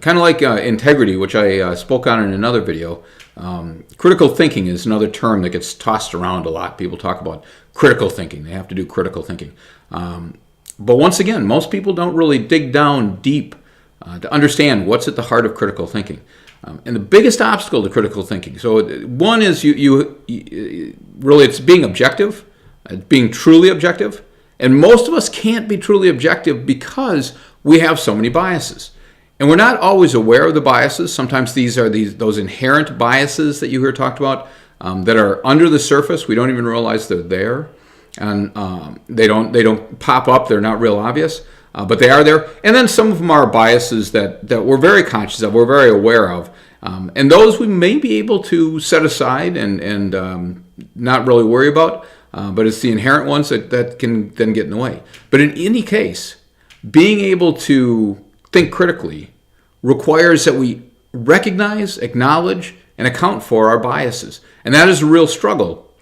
Kind of like integrity, which I spoke on in another video. Critical thinking is another term that gets tossed around a lot. People talk about critical thinking. They have to do critical thinking. But once again, most people don't really dig down deep to understand what's at the heart of critical thinking. And the biggest obstacle to critical thinking, so one is you really, it's being objective, being truly objective. And most of us can't be truly objective because we have so many biases. And we're not always aware of the biases. Sometimes these are those inherent biases that you hear talked about that are under the surface. We don't even realize they're there. And they don't pop up. They're not real obvious. But they are there. And then some of them are biases that we're very conscious of, we're very aware of. And those we may be able to set aside and not really worry about. But it's the inherent ones that can then get in the way. But in any case, being able to think critically requires that we recognize, acknowledge, and account for our biases. And that is a real struggle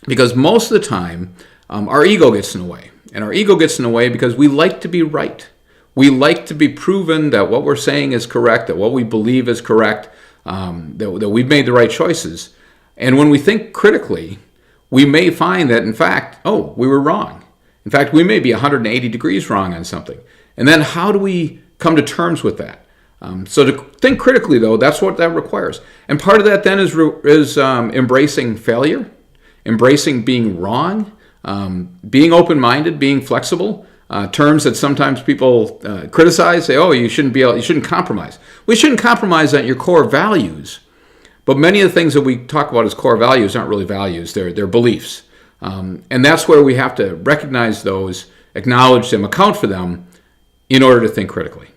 because most of the time, our ego gets in the way. And our ego gets in the way because we like to be right. We like to be proven that what we're saying is correct, that what we believe is correct, that we've made the right choices. And when we think critically, we may find that, in fact, we were wrong. In fact, we may be 180 degrees wrong on something. And then how do we come to terms with that? So to think critically, though, that's what that requires. And part of that then is embracing failure, embracing being wrong, being open-minded, being flexible. Terms that sometimes people criticize, say, you shouldn't compromise. We shouldn't compromise on your core values. But many of the things that we talk about as core values aren't really values, they're beliefs. And that's where we have to recognize those, acknowledge them, account for them in order to think critically.